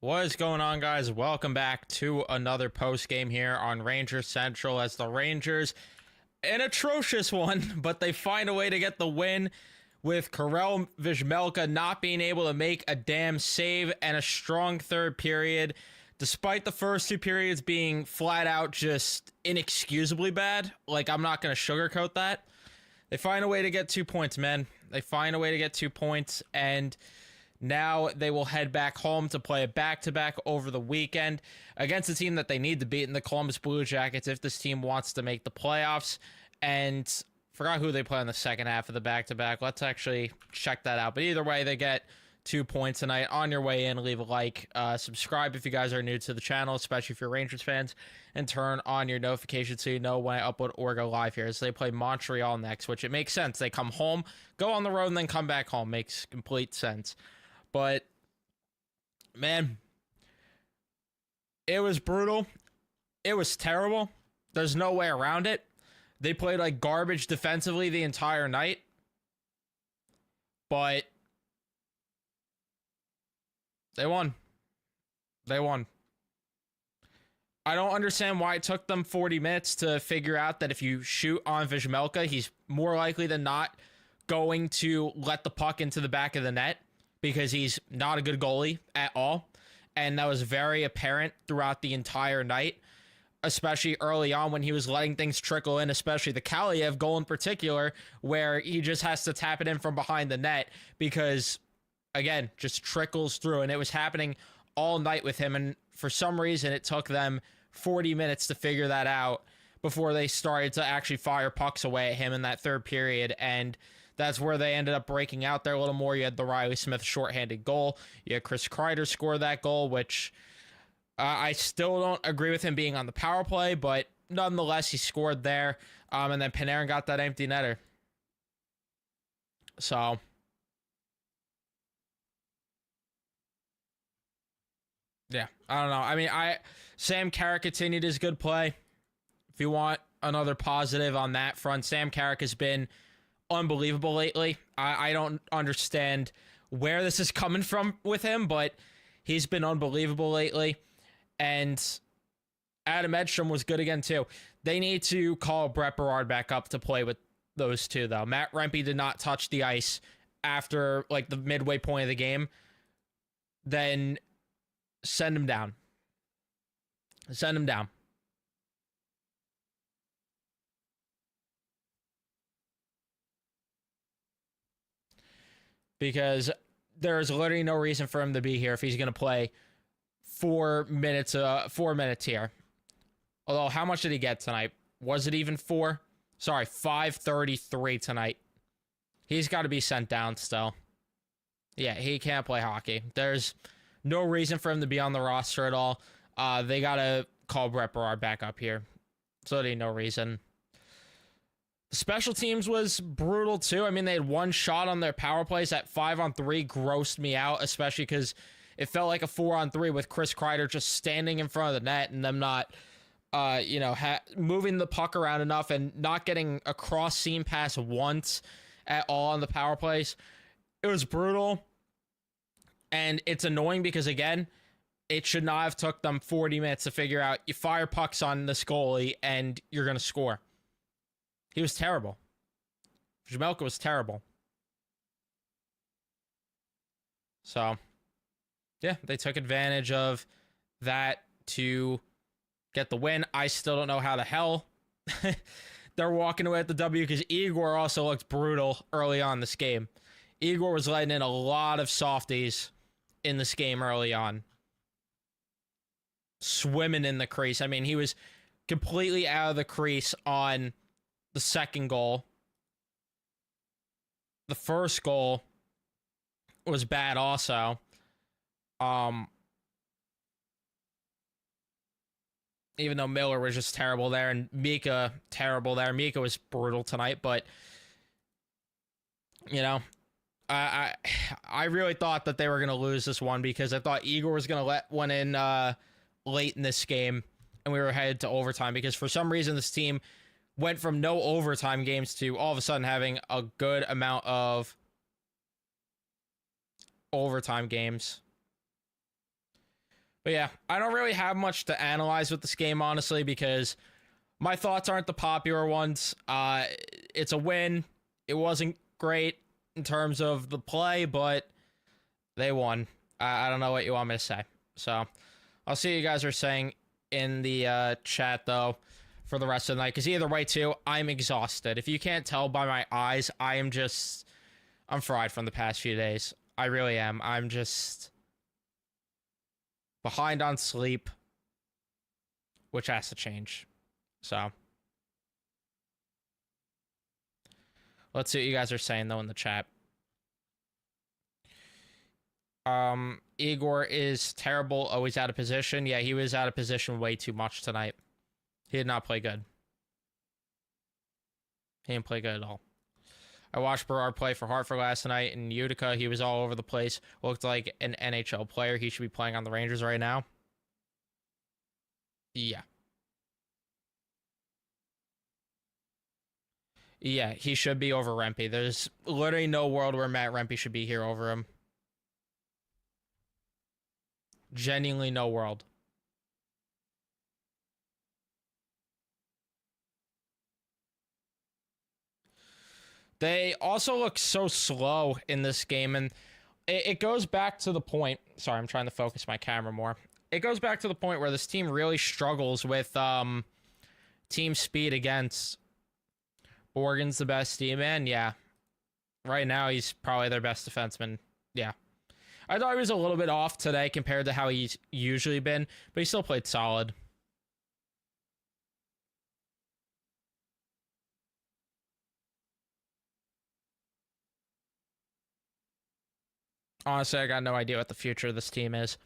What is going on, guys? Welcome back to another post game here on Rangers Central as the Rangers, an atrocious one, but they find a way to get the win with Karel Vizmelka not being able to make a damn save and a strong third period, despite the first two periods being flat out just inexcusably bad. Like, I'm not going to sugarcoat that. They find a way to get 2 points, man. They find a way to get 2 points, and now they will head back home to play a back-to-back over the weekend against a team that they need to beat in the Columbus Blue Jackets if this team wants to make the playoffs. And forgot who they play in the second half of the back-to-back. Let's actually check that out. But either way, they get 2 points tonight. On your way in, leave a like, subscribe if you guys are new to the channel, especially if you're Rangers fans, and turn on your notifications so you know when I upload or go live here. So they play Montreal next, which it makes sense. They come home, go on the road, and then come back home. Makes complete sense. But, man, it was brutal. It was terrible. There's no way around it. They played like garbage defensively the entire night. But they won. They won. I don't understand why it took them 40 minutes to figure out that if you shoot on Vizmelka, he's more likely than not going to let the puck into the back of the net, because he's not a good goalie at all. And that was very apparent throughout the entire night, especially early on when he was letting things trickle in, especially the Kaliev goal in particular, where he just has to tap it in from behind the net because, again, just trickles through. And it was happening all night with him. And for some reason, it took them 40 minutes to figure that out before they started to actually fire pucks away at him in that third period. And that's where they ended up breaking out there a little more. You had the Riley Smith shorthanded goal. You had Chris Kreider score that goal, which I still don't agree with him being on the power play, but nonetheless, he scored there. And then Panarin got that empty netter. So, yeah, I don't know. I mean, Sam Carrick continued his good play. If you want another positive on that front, Sam Carrick has been unbelievable lately. I don't understand where this is coming from with him, but he's been unbelievable lately. And Adam Edstrom was good again too. They need to call Brett Berard back up to play with those two, though. Matt Rempe did not touch the ice after like the midway point of the game. Then send him down. Send him down. Because there's literally no reason for him to be here if he's going to play 4 minutes here. Although, how much did he get tonight? Was it even 4? Sorry, 5:33 tonight. He's got to be sent down still. Yeah, he can't play hockey. There's no reason for him to be on the roster at all. They got to call Brett Berard back up here. So there's no reason. Special teams was brutal too. I mean, they had one shot on their power plays. That 5-on-3 grossed me out, especially because it felt like a 4-on-3 with Chris Kreider just standing in front of the net and them not, moving the puck around enough and not getting a cross seam pass once at all on the power plays. It was brutal, and it's annoying because, again, it should not have took them 40 minutes to figure out you fire pucks on this goalie and you're going to score. He was terrible. Vizmelka was terrible. So, yeah, they took advantage of that to get the win. I still don't know how the hell they're walking away at the W, because Igor also looked brutal early on in this game. Igor was letting in a lot of softies in this game early on. Swimming in the crease. I mean, he was completely out of the crease on the second goal. The first goal was bad also. Even though Miller was just terrible there and Mika terrible there. Mika was brutal tonight, but you know, I really thought that they were going to lose this one, because I thought Igor was going to let one in late in this game and we were headed to overtime, because for some reason this team went from no overtime games to all of a sudden having a good amount of overtime games. But yeah, I don't really have much to analyze with this game, honestly, because my thoughts aren't the popular ones. It's a win. It wasn't great in terms of the play, but they won. I don't know what you want me to say. So I'll see what you guys are saying in the chat, though, for the rest of the night. Because either way, too, I'm exhausted. If you can't tell by my eyes, I'm fried from the past few days. I really am. I'm just behind on sleep, which has to change. So let's see what you guys are saying, though, in the chat. Igor is terrible, always out of position. Yeah, he was out of position way too much tonight. He did not play good. He didn't play good at all. I watched Berard play for Hartford last night in Utica. He was all over the place. Looked like an NHL player. He should be playing on the Rangers right now. Yeah. Yeah, he should be over Rempe. There's literally no world where Matt Rempe should be here over him. Genuinely no world. They also look so slow in this game, and it goes back to the point. Sorry, I'm trying to focus my camera more. It goes back to the point where this team really struggles with team speed against. Borgen's the best D-man, yeah. Right now, he's probably their best defenseman, yeah. I thought he was a little bit off today compared to how he's usually been, but he still played solid. Honestly, I got no idea what the future of this team is.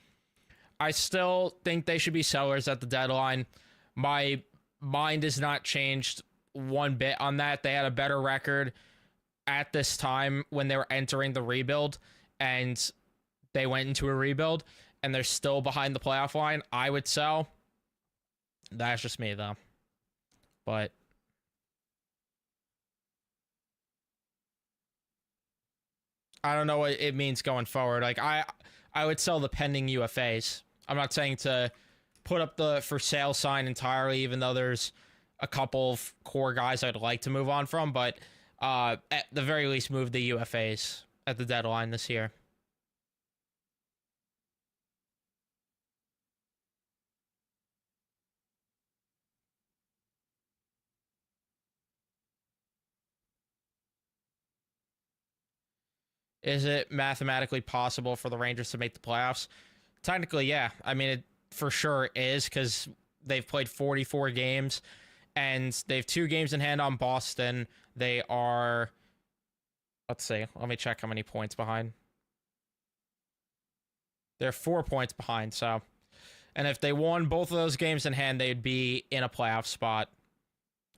I still think they should be sellers at the deadline. My mind has not changed one bit on that. They had a better record at this time when they were entering the rebuild, and they went into a rebuild, and they're still behind the playoff line. I would sell. That's just me, though. But I don't know what it means going forward. Like, I would sell the pending UFAs. I'm not saying to put up the for sale sign entirely, even though there's a couple of core guys I'd like to move on from, but at the very least move the UFAs at the deadline this year. Is it mathematically possible for the Rangers to make the playoffs? Technically, yeah. I mean, it for sure is, because they've played 44 games, and they have 2 games in hand on Boston. They are, let's see, let me check how many points behind. They're 4 points behind, so. And if they won both of those games in hand, they'd be in a playoff spot.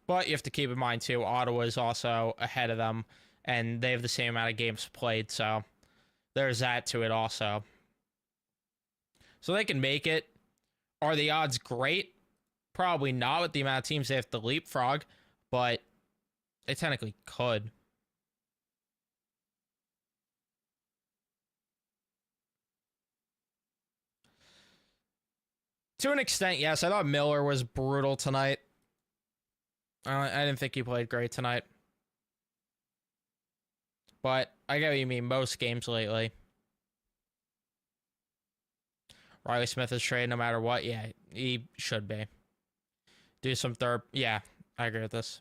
But you have to keep in mind, too, Ottawa is also ahead of them, and they have the same amount of games played, so there's that to it also. So they can make it. Are the odds great? Probably not with the amount of teams they have to leapfrog, but they technically could. To an extent, yes. I thought Miller was brutal tonight. I didn't think he played great tonight. But I get what you mean. Most games lately. Riley Smith is traded no matter what. Yeah, he should be. Do some third. Yeah, I agree with this.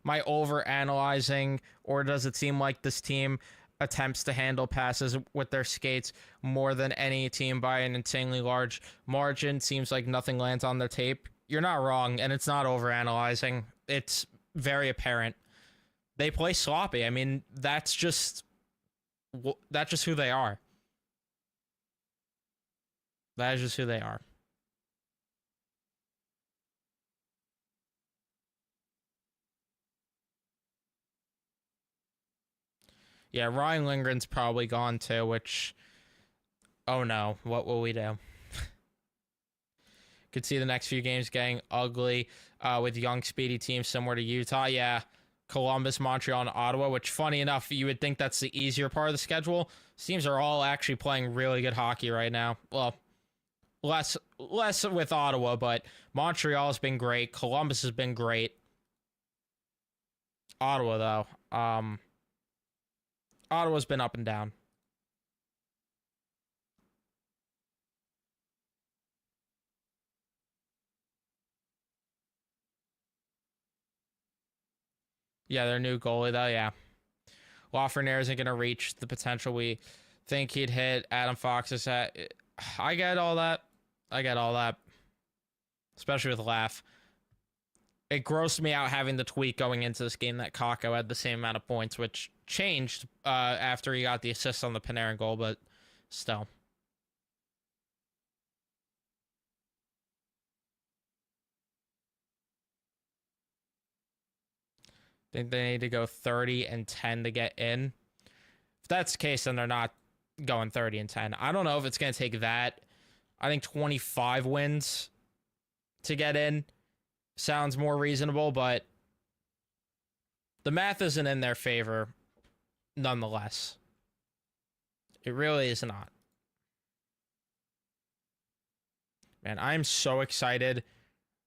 Am I over analyzing, or does it seem like this team attempts to handle passes with their skates more than any team by an insanely large margin? Seems like nothing lands on their tape. You're not wrong, and it's not over analyzing. It's very apparent. They play sloppy. I mean, that's just who they are. That is just who they are. Yeah, Ryan Lindgren's probably gone too, which, oh no, what will we do? Could see the next few games getting ugly with young, speedy teams similar to Utah. Yeah, Columbus, Montreal, and Ottawa, which, funny enough, you would think that's the easier part of the schedule. Teams are all actually playing really good hockey right now. Well, less with Ottawa, but Montreal's been great. Columbus has been great. Ottawa, though. Ottawa's been up and down. Yeah, their new goalie, though, yeah. Lafreniere isn't going to reach the potential we think he'd hit. Adam Fox is at. I get all that. I get all that. Especially with Laugh. It grossed me out having the tweet going into this game that Kakko had the same amount of points, which changed after he got the assist on the Panarin goal, but still. Think they need to go 30-10 to get in. If that's the case, then they're not going 30-10. I don't know if it's going to take that. I think 25 wins to get in sounds more reasonable, but the math isn't in their favor nonetheless. It really is not. Man, I'm so excited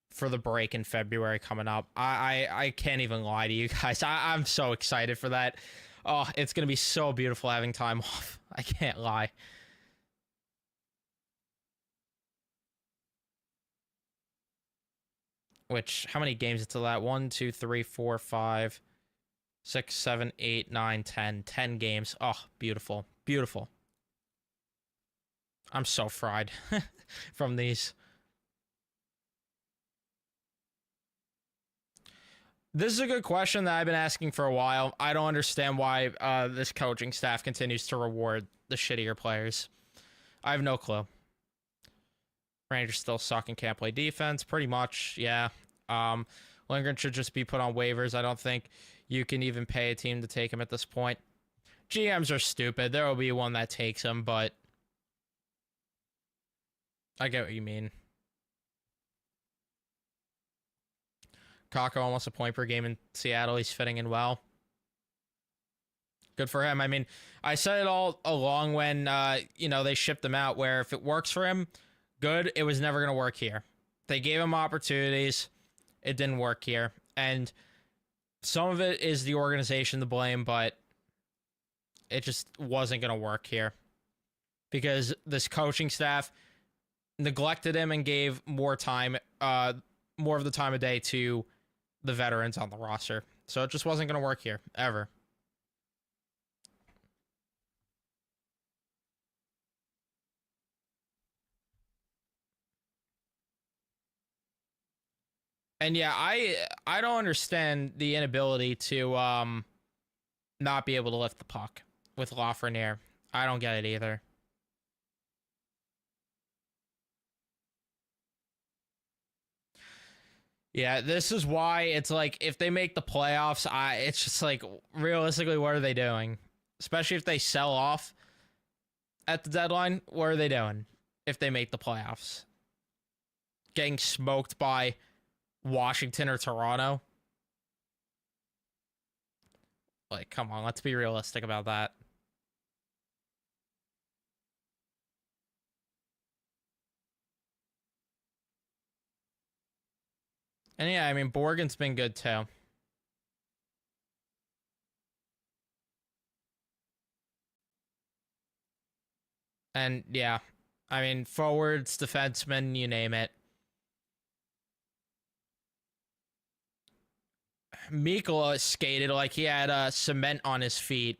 for the break in February coming up. I can't even lie to you guys. I'm so excited for that. Oh, it's going to be so beautiful having time off. I can't lie. Which, how many games until that? 1, 2, 3, 4, 5, 6, 7, 8, 9, 10. 10 games. Oh, beautiful. Beautiful. I'm so fried from these. This is a good question that I've been asking for a while. I don't understand why this coaching staff continues to reward the shittier players. I have no clue. Rangers still suck and can't play defense. Pretty much, yeah. Lindgren should just be put on waivers. I don't think you can even pay a team to take him at this point. GMs are stupid. There will be one that takes him, but I get what you mean. Kakko almost a point per game in Seattle. He's fitting in well. Good for him. I mean, I said it all along when, they shipped him out, where if it works for him, good. It was never going to work here. They gave him opportunities. It didn't work here. And some of it is the organization to blame, but it just wasn't going to work here. Because this coaching staff neglected him and gave more time, more of the time of day to the veterans on the roster. So it just wasn't going to work here, ever. And yeah, I don't understand the inability to not be able to lift the puck with Lafreniere. I don't get it either. Yeah, this is why it's like if they make the playoffs, it's just like realistically, what are they doing? Especially if they sell off at the deadline, what are they doing if they make the playoffs? Getting smoked by Washington or Toronto? Like, come on, let's be realistic about that. And yeah, I mean, Borgen's been good too. And yeah, I mean, forwards, defensemen, you name it. Mikkola skated like he had cement on his feet.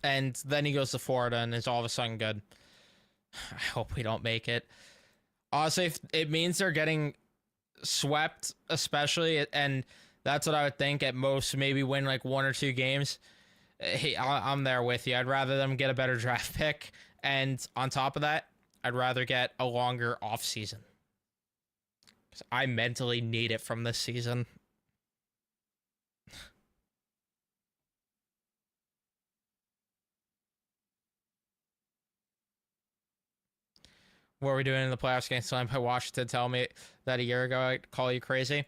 And then he goes to Florida and is all of a sudden good. I hope we don't make it. Honestly, if it means they're getting swept, especially, and that's what I would think at most, maybe win like 1 or 2 games. Hey, I'm there with you. I'd rather them get a better draft pick. And on top of that, I'd rather get a longer off season. Because I mentally need it from this season. What are we doing in the playoffs against Slam by Washington? Tell me that a year ago I'd call you crazy.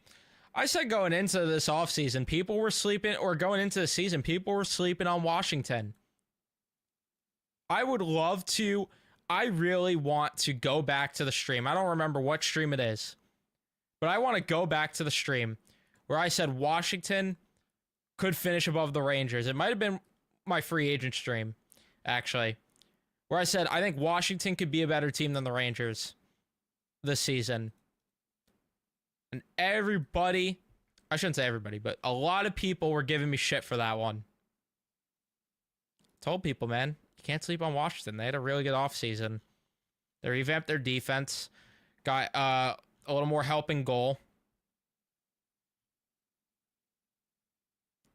I said going into this offseason, people were sleeping, or going into the season, people were sleeping on Washington. I would love to, I really want to go back to the stream. I don't remember what stream it is, but I want to go back to the stream where I said Washington could finish above the Rangers. It might have been my free agent stream, actually, where I said I think Washington could be a better team than the Rangers this season. And everybody, I shouldn't say everybody, but a lot of people were giving me shit for that one. Told people, man, you can't sleep on Washington. They had a really good offseason. They revamped their defense, got a little more help in goal.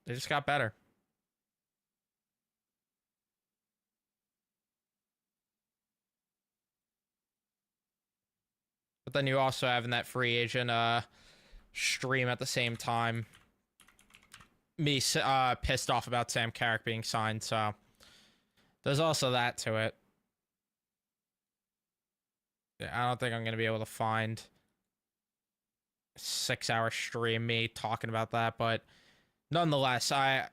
They just got better. But then you also have in that free agent stream at the same time me pissed off about Sam Carrick being signed, so there's also that to it. Yeah, I don't think I'm going to be able to find a 6-hour stream me talking about that, but nonetheless, I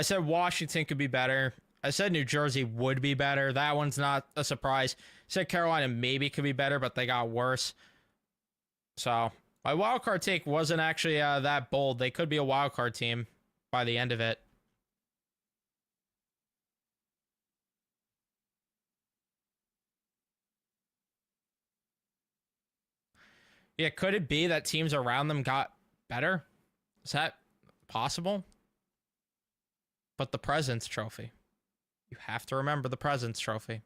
said Washington could be better. I said New Jersey would be better. That one's not a surprise. I said Carolina maybe could be better, but they got worse. So my wildcard take wasn't actually that bold. They could be a wildcard team by the end of it. Yeah, could it be that teams around them got better? Is that possible? But the President's Trophy. You have to remember the President's Trophy.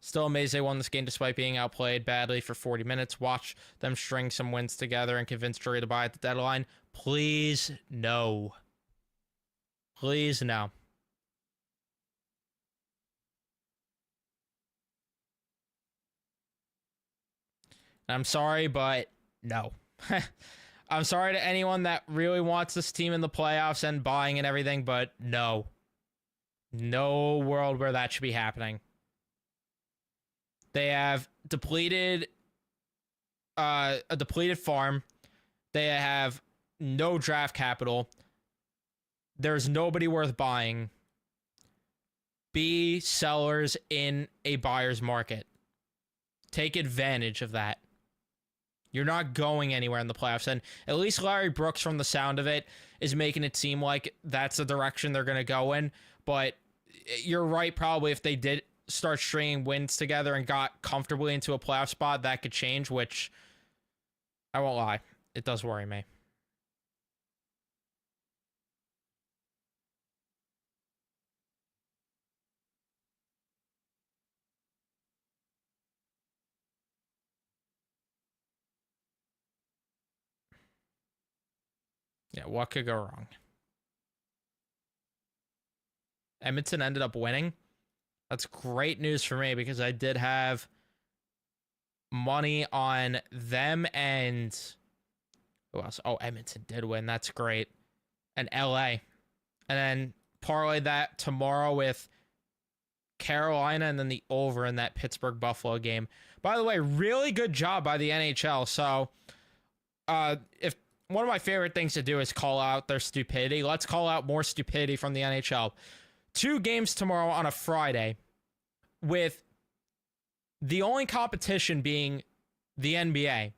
Still amazed they won this game despite being outplayed badly for 40 minutes. Watch them string some wins together and convince Drury to buy at the deadline. Please, no. Please, no. I'm sorry, but no. I'm sorry to anyone that really wants this team in the playoffs and buying and everything, but no. No world where that should be happening. They have depleted a depleted farm. They have no draft capital. There's nobody worth buying. Be sellers in a buyer's market. Take advantage of that. You're not going anywhere in the playoffs. And at least Larry Brooks, from the sound of it, is making it seem like that's the direction they're going to go in. But you're right, probably if they did start stringing wins together and got comfortably into a playoff spot, that could change, which I won't lie, it does worry me. Yeah, what could go wrong? Edmonton ended up winning. That's great news for me because I did have money on them and who else? Oh, Edmonton did win. That's great. And LA. And then parlay that tomorrow with Carolina and then the over in that Pittsburgh Buffalo game. By the way, really good job by the NHL. So if one of my favorite things to do is call out their stupidity, let's call out more stupidity from the NHL. 2 games tomorrow on a Friday with the only competition being the NBA.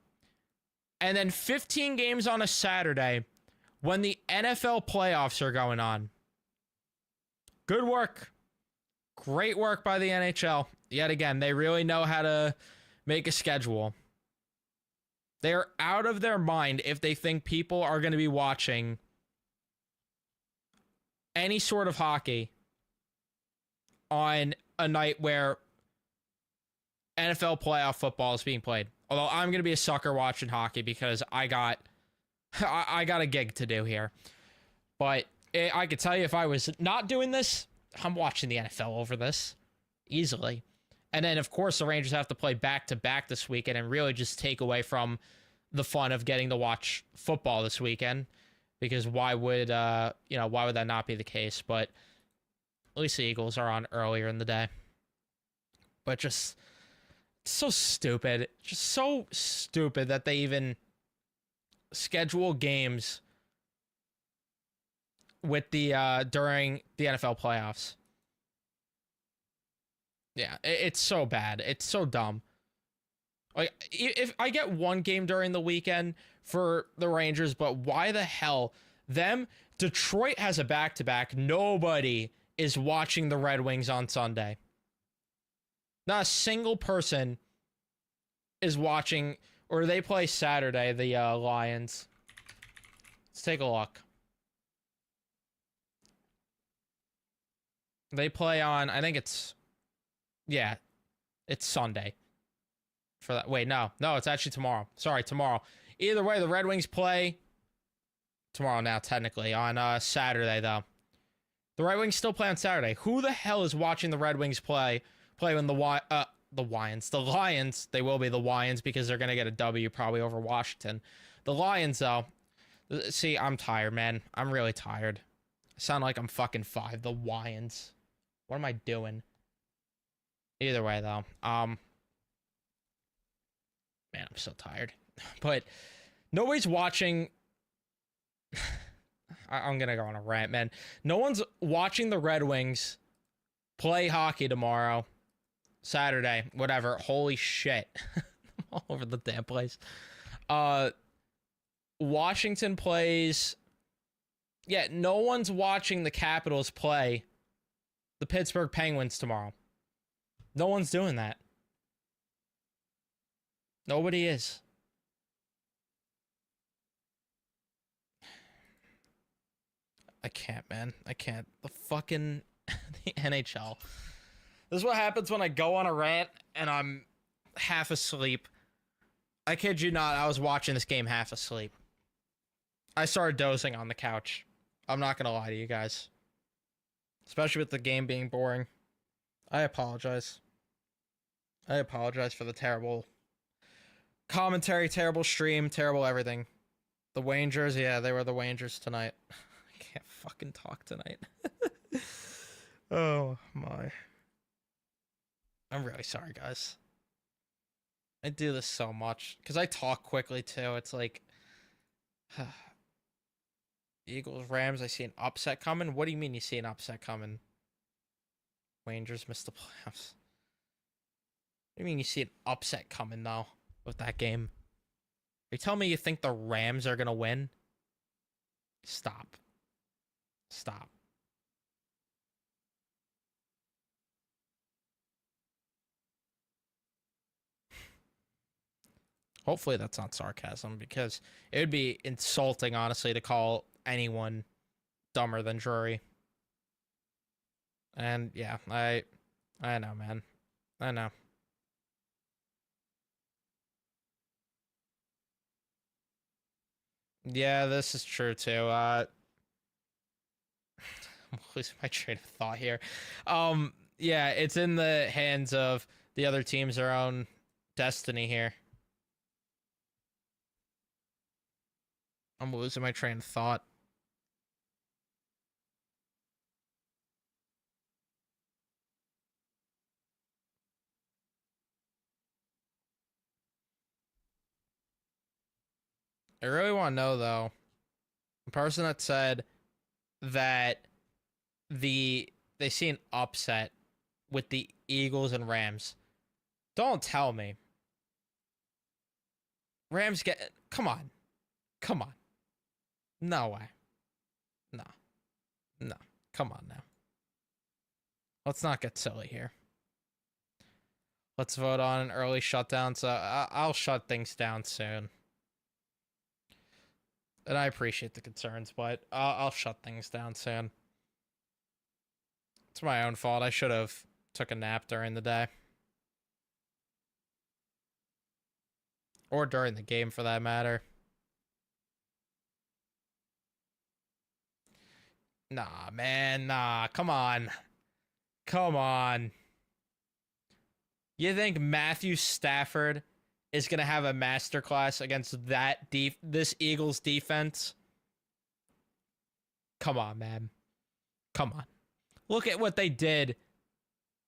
And then 15 games on a Saturday when the NFL playoffs are going on. Good work. Great work by the NHL. Yet again, they really know how to make a schedule. They're out of their mind if they think people are going to be watching any sort of hockey on a night where NFL playoff football is being played. Although I'm going to be a sucker watching hockey because I got a gig to do here. But I could tell you if I was not doing this, I'm watching the NFL over this easily. And then, of course, the Rangers have to play back-to-back this weekend and really just take away from the fun of getting to watch football this weekend. Because why would that not be the case? But at least the Eagles are on earlier in the day. But just So stupid. Just so stupid that they even schedule games with the during the NFL playoffs. Yeah, it's so bad. It's so dumb. Like, if I get one game during the weekend for the Rangers, but why the hell them? Detroit has a back-to-back. Nobody is watching the Red Wings on Sunday. Not a single person is watching, or they play Saturday, the Lions. Let's take a look. They play on, I think it's, yeah, it's Sunday. For that. Wait, no, it's actually tomorrow. Sorry, tomorrow. Either way, the Red Wings play tomorrow now, technically, on Saturday, though. The Red Wings still play on Saturday. Who the hell is watching the Red Wings play when the Lions, they will be the Lions because they're going to get a W probably over Washington. The Lions, though, see, I'm tired, man. I'm really tired. I sound like I'm fucking 5. The Lions. What am I doing? Either way, though, man, I'm so tired. But nobody's watching. I'm going to go on a rant, man. No one's watching the Red Wings play hockey tomorrow. Saturday, whatever. Holy shit. All over the damn place. Washington plays. Yeah, no one's watching the Capitals play the Pittsburgh Penguins tomorrow. No one's doing that. Nobody is. I can't, man. I can't. The fucking the NHL. This is what happens when I go on a rant and I'm half asleep. I kid you not, I was watching this game half asleep. I started dozing on the couch. I'm not gonna lie to you guys. Especially with the game being boring. I apologize. I apologize for the terrible commentary, terrible stream, terrible everything. The Rangers, yeah, they were the Rangers tonight. I can't fucking talk tonight. Oh my. I'm really sorry, guys. I do this so much because I talk quickly too. It's like Eagles, Rams. I see an upset coming. What do you mean you see an upset coming? Rangers missed the playoffs. What do you mean you see an upset coming though with that game? Are you telling me you think the Rams are gonna win? Stop. Stop. Hopefully that's not sarcasm because it would be insulting, honestly, to call anyone dumber than Drury. And yeah, I know, man. I know. Yeah, this is true too. I'm losing my train of thought here. Yeah, it's in the hands of the other team's their own destiny here. I'm losing my train of thought. I really want to know though. The person that said that they see an upset with the Eagles and Rams. Don't tell me. Rams get come on. Come on. No way. No. No. Come on now. Let's not get silly here. Let's vote on an early shutdown. So I'll shut things down soon. And I appreciate the concerns, but I'll shut things down soon. It's my own fault. I should have took a nap during the day. Or during the game, for that matter. Nah, man. Nah, come on. Come on. You think Matthew Stafford is going to have a masterclass against this Eagles defense? Come on, man. Come on. Look at what they did.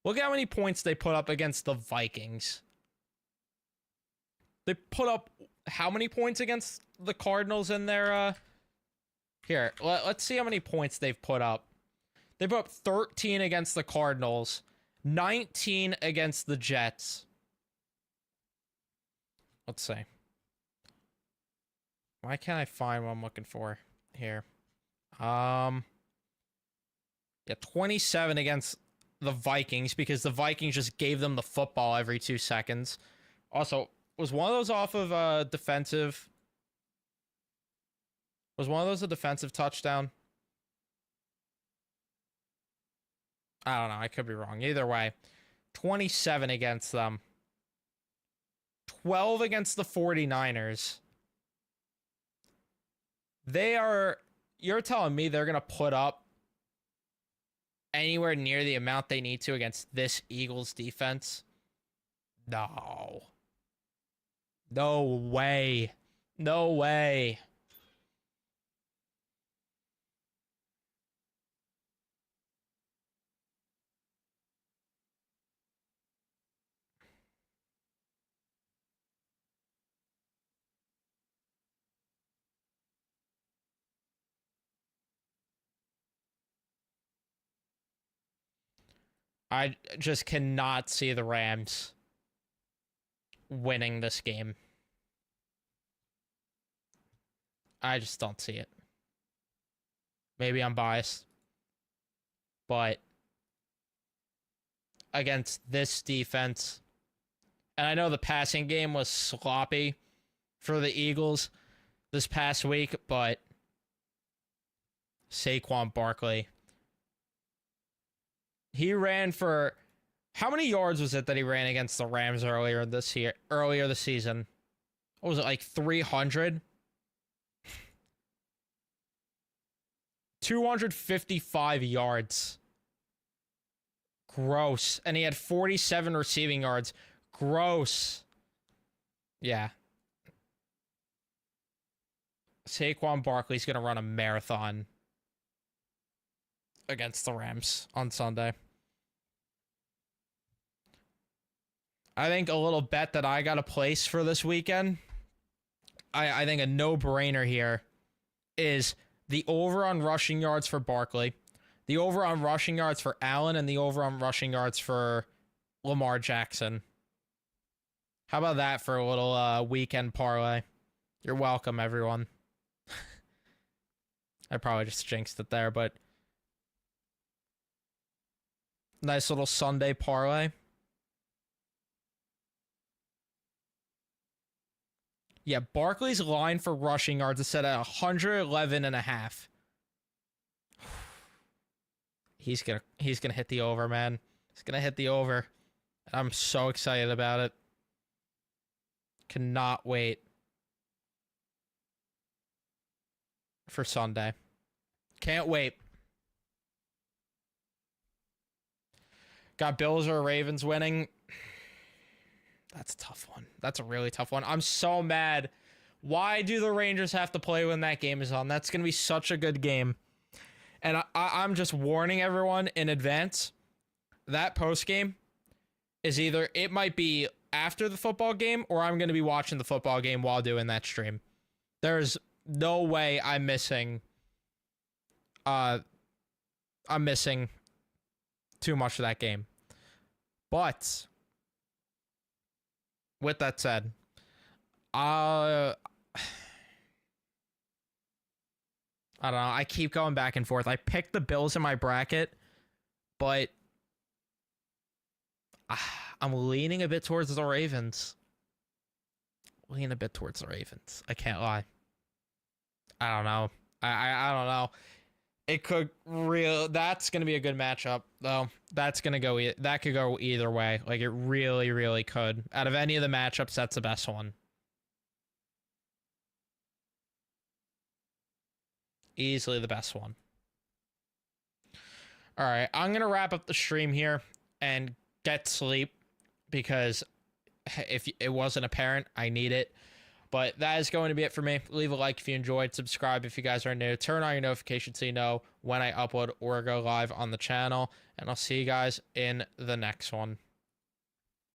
Look at how many points they put up against the Vikings. They put up how many points against the Cardinals in their, Here, let's see how many points they've put up. They put up 13 against the Cardinals, 19 against the Jets. Let's see. Why can't I find what I'm looking for here? Yeah, 27 against the Vikings because the Vikings just gave them the football every 2 seconds. Also, was one of those off of defensive? Was one of those a defensive touchdown? I don't know. I could be wrong. Either way, 27 against them. 12 against the 49ers. You're telling me they're going to put up anywhere near the amount they need to against this Eagles defense? No. No way. No way. I just cannot see the Rams winning this game. I just don't see it. Maybe I'm biased. But against this defense, and I know the passing game was sloppy for the Eagles this past week, but Saquon Barkley, he ran for how many yards was it that he ran against the Rams earlier this season? What was it, like 300? 255 yards. Gross. And he had 47 receiving yards. Gross. Yeah. Saquon Barkley's going to run a marathon against the Rams on Sunday. I think a little bet that I got to place for this weekend, I think a no-brainer here is the over on rushing yards for Barkley, the over on rushing yards for Allen, and the over on rushing yards for Lamar Jackson. How about that for a little weekend parlay? You're welcome, everyone. I probably just jinxed it there, but nice little Sunday parlay. Yeah, Barkley's line for rushing yards is set at 111.5. He's gonna hit the over, man. He's gonna hit the over. I'm so excited about it. Cannot wait for Sunday. Can't wait. Got Bills or Ravens winning. That's a tough one. That's a really tough one. I'm so mad. Why do the Rangers have to play when that game is on? That's going to be such a good game. And I'm just warning everyone in advance. That post game is either, it might be after the football game, or I'm going to be watching the football game while doing that stream. There's no way I'm missing too much of that game. But with that said, I don't know. I keep going back and forth. I picked the Bills in my bracket, but I'm leaning a bit towards the Ravens. I can't lie. I don't know. I don't know. It could that's going to be a good matchup, though. That could go either way. Like, it really, really could. Out of any of the matchups, that's the best one. Easily the best one. All right, I'm going to wrap up the stream here and get sleep because if it wasn't apparent, I need it. But that is going to be it for me. Leave a like if you enjoyed. Subscribe if you guys are new. Turn on your notifications so you know when I upload or go live on the channel. And I'll see you guys in the next one.